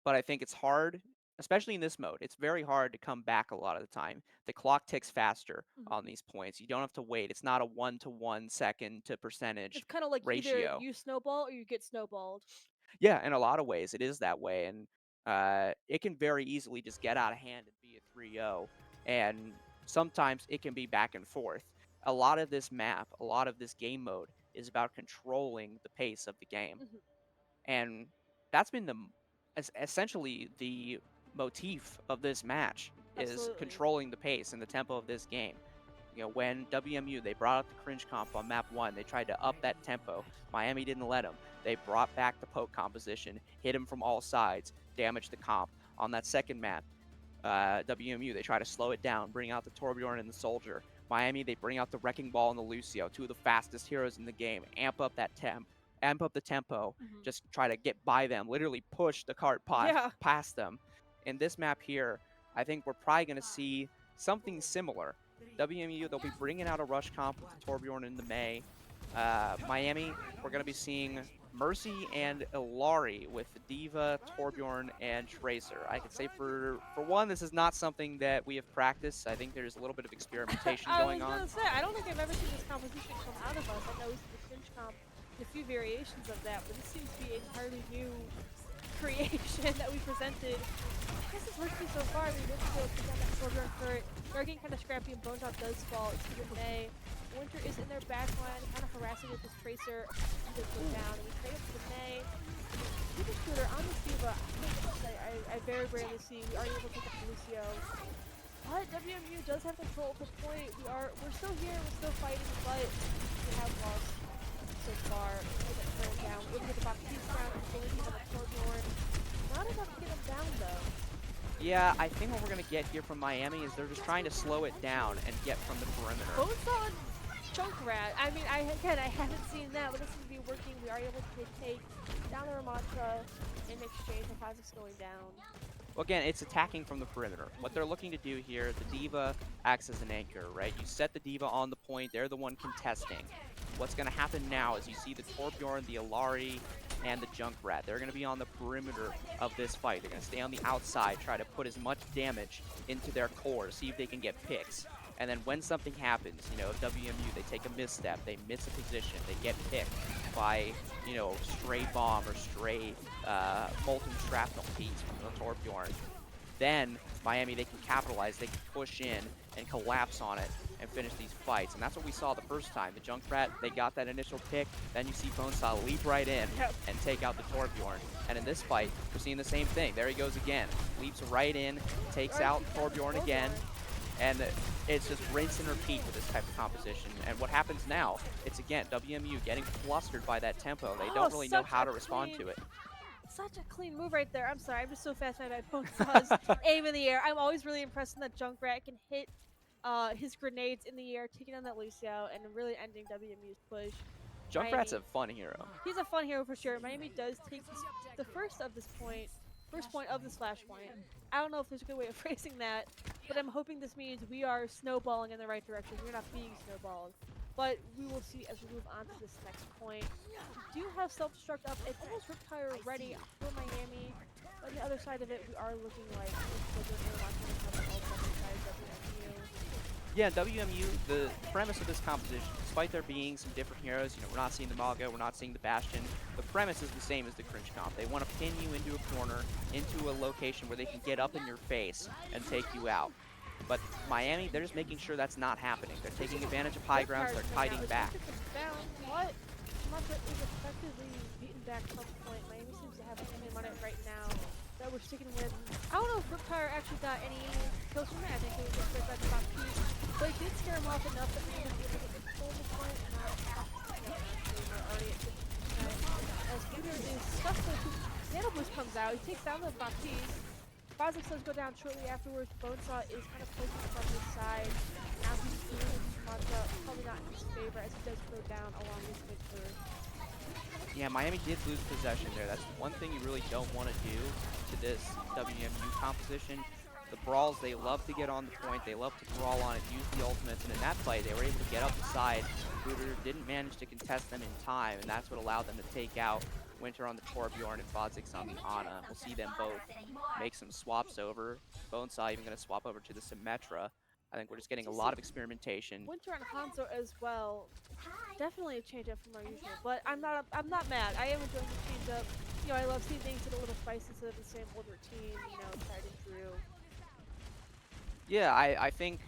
But I think it's hard, especially in this mode. It's very hard to come back a lot of the time. The clock ticks faster Hmm. on these points. You don't have to wait. It's not a 1-to-1 second to It's percentage kind of like either ratio. you snowball or you get snowballed. Yeah, in a lot of ways, it is that way. And it can very easily just get out of hand and be a 3-0. And sometimes it can be back and forth. A lot of this map, a lot of this game mode is about controlling the pace of the game. Hmm. And that's been essentially the motif of this match is Absolutely. controlling the pace and the tempo of this game. When WMU they brought up the cringe comp on map 1, they tried to up that tempo. Miami didn't let them. They brought back the poke composition, hit him from all sides, damaged the comp. On that second map, WMU, they try to slow it down, bring out the Torbjorn and the Soldier. Miami, they bring out the Wrecking Ball and the Lucio, two of the fastest heroes in the game. Amp up the tempo, Hmm. just try to get by them, literally push the cart Yeah. past them. In this map here, I think we're probably going to see something similar. WMU, they'll be bringing out a rush comp with the Torbjorn in the May. Miami, we're going to be seeing Mercy and Ilari with the Diva, Torbjorn, and Tracer. I can say for one, this is not something that we have practiced. I think there's a little bit of experimentation I going was on. gonna say, I don't think I've ever seen this composition come out of us. I know we see the cringe comp and a few variations of that, but this seems to be an entirely new creation that we presented. This is working so far. I mean, this is take down that Soldier for it. They're getting kind of scrappy and Bonesaw does fall. It's even May. Winter is in their back line, kind of harassing with this Tracer. He does go down, and we trade up to the May. Super Scooter on this Diva. I very rarely see. We are able to take up Lucio. But WMU does have control at the point. We're still here, we're still fighting, but we have lost so far. We get turned down. We're able to get the box piece down and fully get on the Torbjorn. Not enough to get him down though. Yeah, I think what we're going to get here from Miami is they're just trying to slow it down and get from the perimeter. Bonesaw and Junkrat. I mean, I haven't seen that, but this is be working. We are able to take down the Ramattra in exchange for Kha'Zix going down. Well, again, it's attacking from the perimeter. What they're looking to do here, the Diva acts as an anchor, right? You set the Diva on the point, they're the one contesting. What's going to happen now is you see the Torbjorn, the Ilari, and the Junkrat. They're going to be on the perimeter of this fight. They're going to stay on the outside, try to put as much damage into their core, see if they can get picks. And then when something happens, WMU, they take a misstep, they miss a position, they get picked by, stray bomb or stray molten shrapnel piece from the Torbjorn. Then Miami, they can capitalize, they can push in and collapse on it and finish these fights. And that's what we saw the first time. The Junkrat, they got that initial pick, then you see Bonesaw leap right in and take out the Torbjorn. And in this fight, we're seeing the same thing. There he goes again. Leaps right in, takes out Torbjorn again. And it's just rinse and repeat with this type of composition. And what happens now, it's again, WMU getting flustered by that tempo. They don't really know how to respond to it. Such a clean move right there. I'm sorry, I'm just so fascinated by Bonesaw's aim in the air. I'm always really impressed when that Junkrat can hit his grenades in the air, taking on that Lucio, and really ending WMU's push. Junkrat's Miami, a fun hero. he's a fun hero for sure. Miami does take the first point of this flashpoint. I don't know if there's a good way of phrasing that, but I'm hoping this means we are snowballing in the right direction. We're not being snowballed. But we will see as we move on to this next point. We do have self-destruct up and almost Riptire ready for Miami. But on the other side of it, we are looking like Yeah, WMU, the premise of this composition, despite there being some different heroes, we're not seeing the Maga, we're not seeing the Bastion, the premise is the same as the cringe comp. They want to pin you into a corner, into a location where they can get up in your face and take you out. But Miami, they're just making sure that's not happening. They're taking advantage of high grounds, they're fighting back. What? Ramattra is effectively beaten back some point. Miami seems to have a game on it right now. we're sticking with. I don't know if Riptire actually got any kills from that. I think it was just right back to top two. But it did scare him off enough that maybe he was able to control the point and not we're already at 50%. As Peter is stuck with Nano Boost comes out, he takes down the Baptiste. Fazix does go down shortly afterwards. Bonesaw is kind of poking from his side. Now he's doing his mantra, probably not in his favor as he does go down along his mid third. Yeah, Miami did lose possession there. That's one thing you really don't want to do to this WMU composition. The brawls, they love to get on the point. They love to brawl on it, use the ultimates. And in that play, they were able to get up the side. Booter didn't manage to contest them in time, and that's what allowed them to take out Winter on the Torbjorn and Fozix on the Ana. We'll see them both make some swaps over. Bonesaw even going to swap over to the Symmetra. I think we're just getting a lot of experimentation. Winter and Hanzo as well. Definitely a change up from our usual, but I'm not mad. I am enjoying the change up. You know, I love seeing things that are a little spicy instead of the same old routine, you know, tried and true. Yeah, I think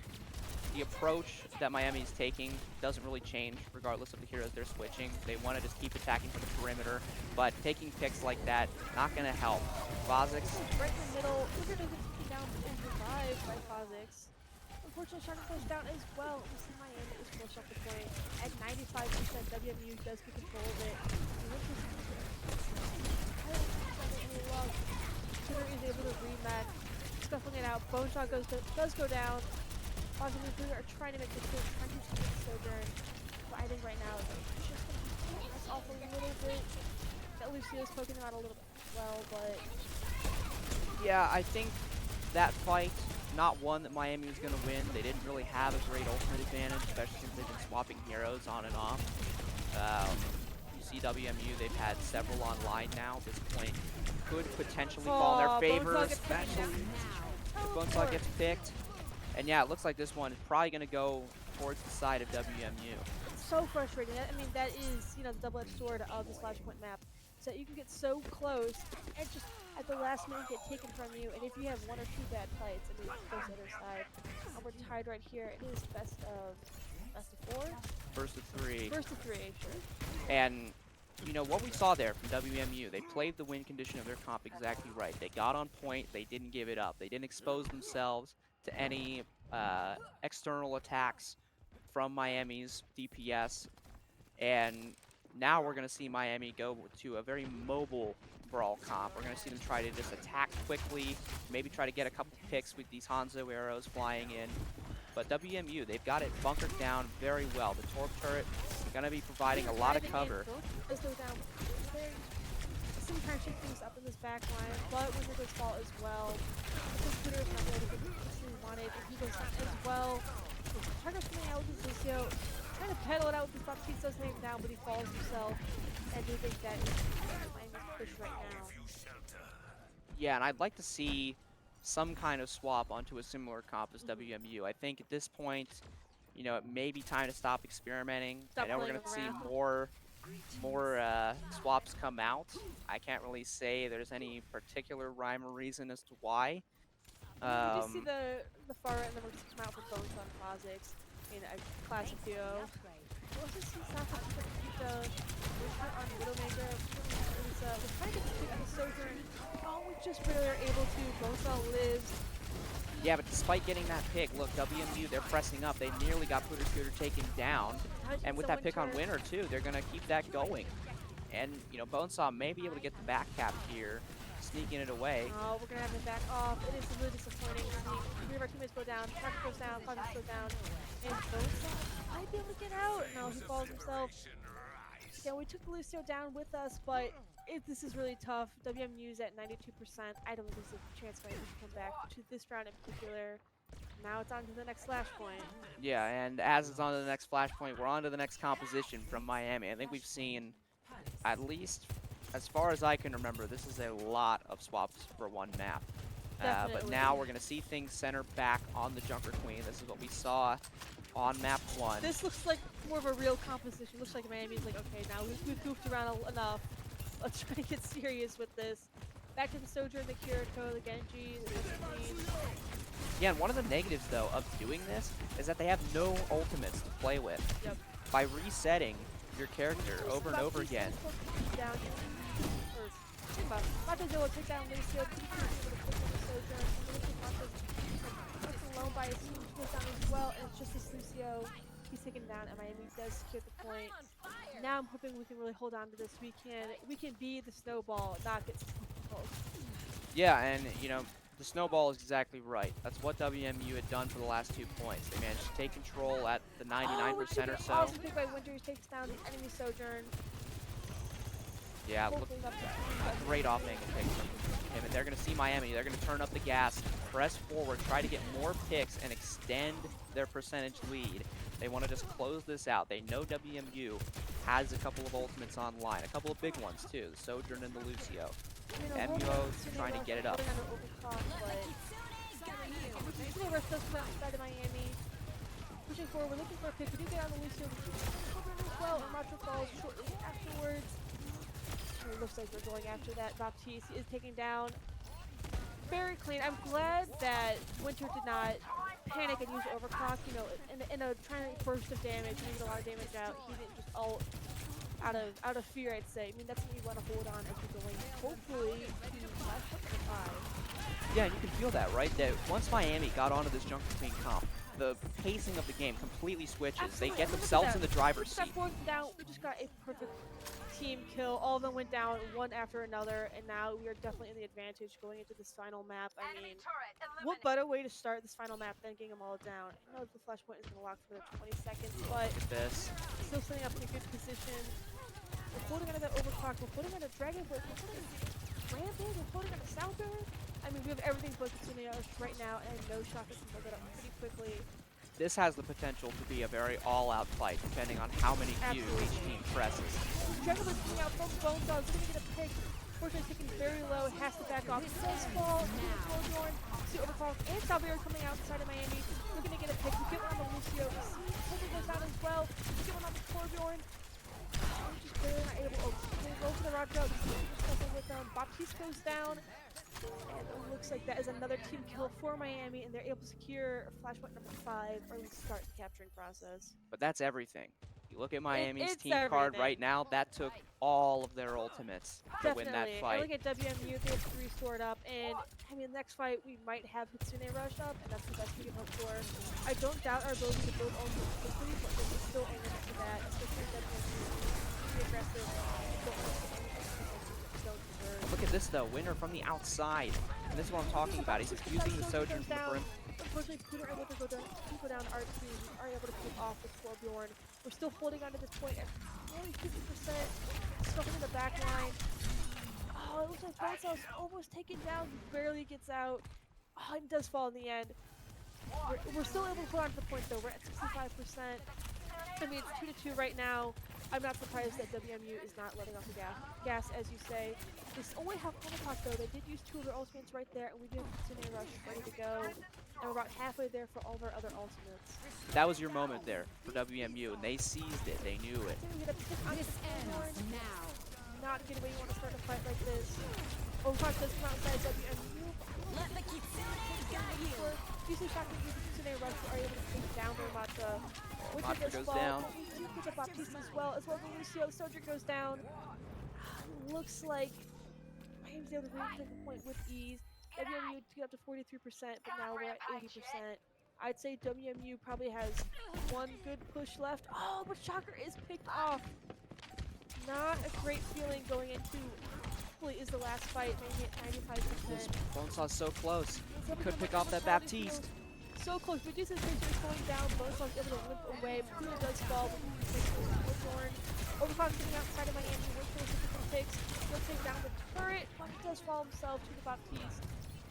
the approach that Miami is taking doesn't really change regardless of the heroes they're switching. They want to just keep attacking from the perimeter, but taking picks like that, not going to help. Fozix. Right in the middle, Flicker does get taken down but is revived by Fozix. Unfortunately, Shark goes down as well. We see Miami is forced off the point. At 95%, WMU does get control of it. Twitter is able to rematch, scuffling it out. Bonesaw does go down. Fozzy and Blue are trying to make the switch, trying to make the Sojourn. But I think right now it's just going to be us off a little bit. That Lucio's poking him out a little bit as well, but... Yeah, I think that fight, not one that Miami was going to win. They didn't really have a great ultimate advantage, especially since they've been swapping heroes on and off. You see WMU, they've had several online now. This point could potentially fall in their favor, especially if Bonesaw gets picked. And yeah, it looks like this one is probably going to go towards the side of WMU. It's so frustrating. I mean, that is, you know, the double-edged sword of the Flashpoint map. So you can get so close and just at the last minute get taken from you. And if you have one or two bad fights, I mean, it goes to the other side. We're tied right here. It is best of four? First of three. First of three, sure. And you know, what we saw there from WMU, they played the win condition of their comp exactly right. They got on point, they didn't give it up. They didn't expose themselves to any external attacks from Miami's DPS. And now we're going to see Miami go to a very mobile brawl comp. We're going to see them try to just attack quickly, maybe try to get a couple picks with these Hanzo arrows flying in. But WMU, they've got it bunkered down very well. The Torp turret is going to be providing a lot of cover. Sometimes shake things up in this back line, but when it does fall as well, the Twitter is not really the position we wanted, and he goes down as well. Target's coming out with his Lucio, trying to pedal it out with his Baptiste, does hang down, but he falls himself. And do think that is Miami's push right now. Yeah, and I'd like to see some kind of swap onto a similar comp as WMU. I think at this point, you know, it may be time to stop experimenting. I know we're going to see more swaps come out. I can't really say there's any particular rhyme or reason as to why. You just see the far right numbers come out for Bones on Fozix in a classic duo. We'll just see Sasha keep the on Widowmaker. We're trying to get the Sojourn. Oh, we just barely are able to. Bonesaw lives. Yeah, but despite getting that pick, look, WMU, they're pressing up. They nearly got Pooter Shooter taken down. And with that pick on Winter, too, they're going to keep that going. And, you know, Bonesaw may be able to get the back cap here, sneaking it away. Oh, we're going to have it back off. It is really disappointing. Three of our teammates go down, Parker goes down, Fozix goes down, and Bonesaw might be able to get out. No, he falls himself. Yeah, we took the Lucio down with us, but this is really tough. WMU's at 92%. I don't think there's a chance for anyone to come back to this round in particular. Now it's on to the next flashpoint. Yeah, and as it's on to the next flashpoint, we're on to the next composition from Miami. I think we've seen, at least as far as I can remember, this is a lot of swaps for one map. But now we're going to see things center back on the Junker Queen. This is what we saw on map 1. This looks like more of a real composition. Looks like Miami's like, okay, now we've goofed around enough. Let's try to get serious with this. Back to the Sojourn, the Kiriko, the Genji, the SMG. Yeah, and one of the negatives, though, of doing this is that they have no ultimates to play with. Yep. By resetting your character over and over again. Think about it. Macho take down Lucio. Pretty quickly able to pick on the Sojourn. And look at Macho's left alone by his team. He goes down as well. And it's just this Lucio. He's taken down, and Miami does secure the point. Now I'm hoping we can really hold on to this. We can be the snowball, not get snowballed. Yeah, and you know, the snowball is exactly right. That's what WMU had done for the last 2 points. They managed to take control at the 99% or so. Awesome pick by Winters, takes down the enemy Sojourn. Yeah, look, a great off-angle pick from him. And they're going to see Miami. They're going to turn up the gas, press forward, try to get more picks, and extend their percentage lead. They want to just close this out. They know WMU has a couple of ultimates online, a couple of big ones too, the Sojourn and the Lucio. MUO trying to get it up. Miami. Pushing forward, we're looking for a pick. We do get on the Lucio as well, and Macho falls shortly afterwards. It looks like we're going after that. Baptiste is taken down. Very clean. I'm glad that Winter did not panic and use overclock. You know, in a trying burst of damage, and get a lot of damage out. He didn't just ult out of fear, I'd say. I mean, that's what you want to hold on as we're going, hopefully, to last up to 5. Yeah, and you can feel that, right? That once Miami got onto this Jungle Queen comp, the pacing of the game completely switches. Absolutely. They get themselves in the driver's seat. We just got a perfect team kill. All of them went down one after another, and now we are definitely in the advantage going into this final map. I mean, what better way to start this final map than getting them all down? I know the flashpoint is going to lock for another 20 seconds, but still setting up in a good position. We're holding on to that overclock. We're holding on to Dragon Blade. We're holding on to Rampage. We're holding on to Soundbearer. I mean, we have everything but Kitsune right now, and no Shaka can build it up pretty quickly. This has the potential to be a very all-out fight, depending on how many Qs each team presses. Dragon Blade coming out from Bone Dogs. He's going to get a pick. Fortunately, taking very low. Has to back off. He does fall. Torbjorn. See overclock. And Soundbearer coming out inside of Miami. We're going to get a pick. We get one on the Lucio. Something goes down as well. We get one on the Torbjorn. We're just barely not able. Oh, they go for the rock out. With them. Baptiste goes down. And it looks like that is another team kill for Miami, and they're able to secure flashpoint number 5, or at least start the capturing process. But that's everything. You look at Miami's team everything. card right now, that took all of their ultimates to win that fight. And look at WMU, they have 3 stored up, and I mean, next fight we might have Kitsune rush up, and that's the best we can hope for. I don't doubt our ability to build ultimates quickly, but there's still a limit to that, especially WMU. Be aggressive. Look at this though, Winner from the outside. And this is what I'm talking about. He's using the Sojourn from the brim. Unfortunately, we were able to go down R2. We are able to pick off with Torbjorn. We're still holding on to this point at nearly 50%. Stuffing in the back line. Oh, it looks like Bonsal's almost taken down. He barely gets out. Oh, it does fall in the end. We're still able to hold on to the point though. We're at 65%. I mean, it's 2-2 right now. I'm not surprised that WMU is not letting off the gas, as you say. They only have overclock though. They did use 2 of their ultimates right there, and we do have Kitsune Rush ready to go. And we're about halfway there for all of our other ultimates. That was your moment there for WMU, and they seized it. They knew it. This ends now. Not a good way you want to start a fight like this. Overclock does come outside WMU. Let the Kitsune guide you. Usually Shotgun uses Kitsune Rush are able to take down their Matcha. Matcha goes down. We do pick up Baptiste as well as Lucio. Soldier goes down. Looks like Miami's able to retake the point with ease. WMU to get up to 43%, but now we're at 80%. I'd say WMU probably has one good push left. Oh, but Shocker is picked off. Not a great feeling going into hopefully is the last fight, maybe at 95%. Bonesaw's so close. Could pick off that Baptiste. So close. Medusa's picture is going down. Bonesaw's able to limp away. Puna does fall. Overclock getting outside of Miami. Winter with different picks. He'll take down the turret, but he does fall himself to the Baptiste.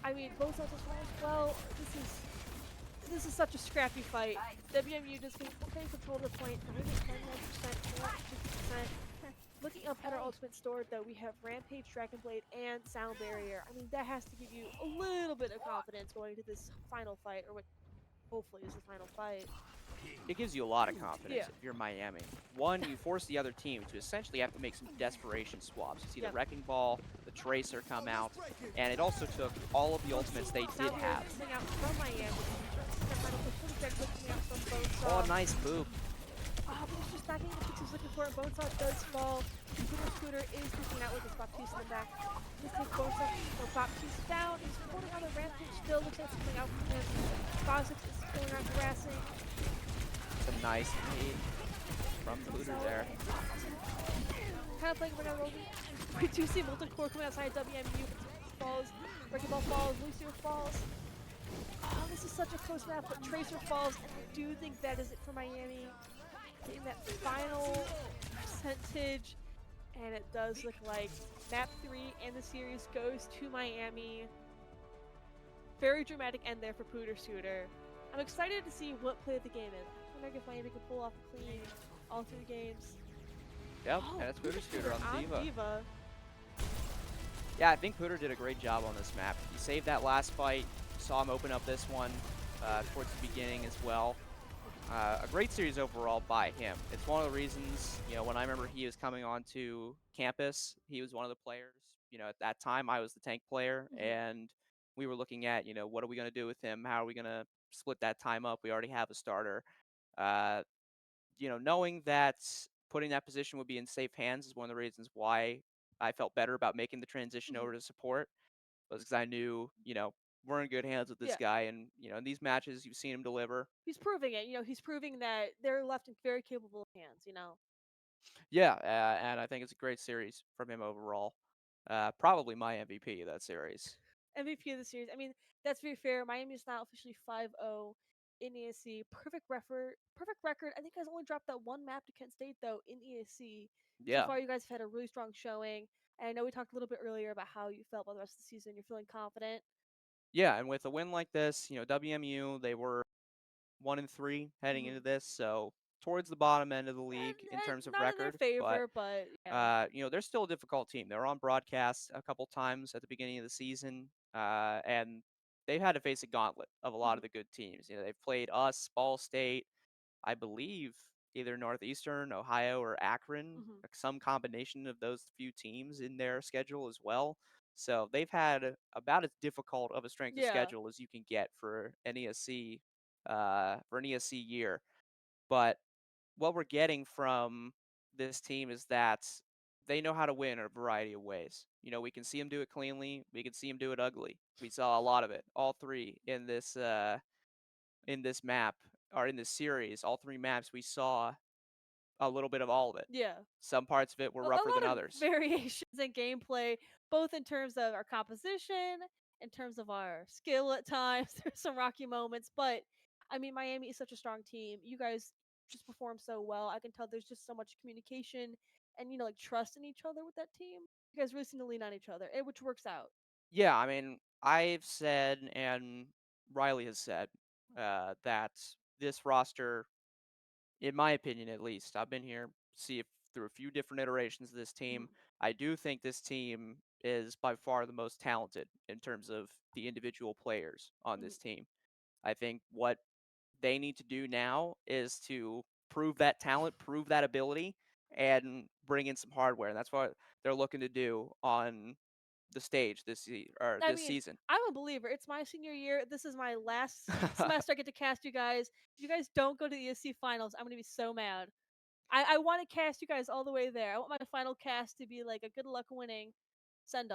I mean, Bonesaw does fall as well. This is such a scrappy fight. WMU just getting control of the point. 99%, 50%. Looking up at our ultimate store, though, we have Rampage, Dragon Blade, and Sound Barrier. I mean, that has to give you a little bit of confidence going to this final fight, or what hopefully is the final fight. It gives you a lot of confidence if you're Miami. One, you force the other team to essentially have to make some desperation swaps. You see the Wrecking Ball, the Tracer come out, and it also took all of the ultimates they did have. Out from Miami. Oh, nice boop. But there's just not getting the picks he's looking for, and Bonesaw does fall. Scooter Scooter is taking out with his Baptiste in the back. Does take Bonesaw or Baptiste down. He's holding on the rampage still. Looks like it's coming out from him. Bosix is going around harassing. Some nice nade from Pooter So, there. kind of playing Renee Logan. We do see Molten Core coming outside WMU. Falls. Wrecking Ball falls. Lucio falls. Oh, this is such a close map, but Tracer falls, and I do think that is it for Miami. Getting that final percentage, and it does look like map 3 and the series goes to Miami. Very dramatic end there for Pooter Scooter. I'm excited to see what play of the game is. I'm wondering if Miami can pull off a clean all three games. Yep, Oh, and it's Pooter Pooter Scooter Scooter on on Diva. Diva. Yeah, I think Pooter did a great job on this map. He saved that last fight. Saw him open up this one towards the beginning as well. A great series overall by him. It's one of the reasons, when I remember he was coming onto campus, he was one of the players. At that time, I was the tank player, Mhm. and we were looking at, what are we going to do with him? How are we going to split that time up? We already have a starter. Uh, knowing that putting that position would be in safe hands is one of the reasons why I felt better about making the transition Mhm. over to support, was because I knew, we're in good hands with this Yeah. guy, and in these matches, you've seen him deliver. He's proving it. He's proving that they're left in very capable hands. Yeah, and I think it's a great series from him overall. Probably my MVP of that series. MVP of the series. I mean, that's very fair. Miami is now officially 5-0 in ESC. Perfect record. I think you guys only dropped that one map to Kent State though in ESC. So Yeah, far, you guys have had a really strong showing. And I know we talked a little bit earlier about how you felt about the rest of the season. You're feeling confident. yeah, and with a win like this, WMU they were 1-3 heading Hmm. into this, so towards the bottom end of the league in terms of Not in their record, but favor, but yeah. they're still a difficult team. They were on broadcast a couple times at the beginning of the season, and they've had to face a gauntlet of a lot Hmm. of the good teams. They've played us, Ball State, I believe either Northeastern, Ohio, or Akron, Hmm. like some combination of those few teams in their schedule as well. So they've had about as difficult of a strength of Yeah. schedule as you can get for an ESC year. But what we're getting from this team is that they know how to win in a variety of ways. We can see them do it cleanly. We can see them do it ugly. We saw a lot of it, all three in this map or in this series. All three maps we saw a little bit of all of it. Yeah. Some parts of it were A rougher than lot of others. variations in gameplay, both in terms of our composition, in terms of our skill at times. There's some rocky moments, but I mean, Miami is such a strong team. You guys just perform so well. I can tell there's just so much communication and like trust in each other with that team. You guys really seem to lean on each other, which works out. Yeah, I mean, I've said and Riley has said that this roster, in my opinion at least, I've been here see it through a few different iterations of this team. Mhm. I do think this team is by far the most talented in terms of the individual players on Mhm. this team. I think what they need to do now is to prove that talent, prove that ability, and bring in some hardware. And that's what they're looking to do on the stage I this mean, season. I'm a believer. It's my senior year. This is my last semester I get to cast you guys. If you guys don't go to the ESC finals, I'm gonna be so mad. I want to cast you guys all the way there. I want my final cast to be like a good luck winning send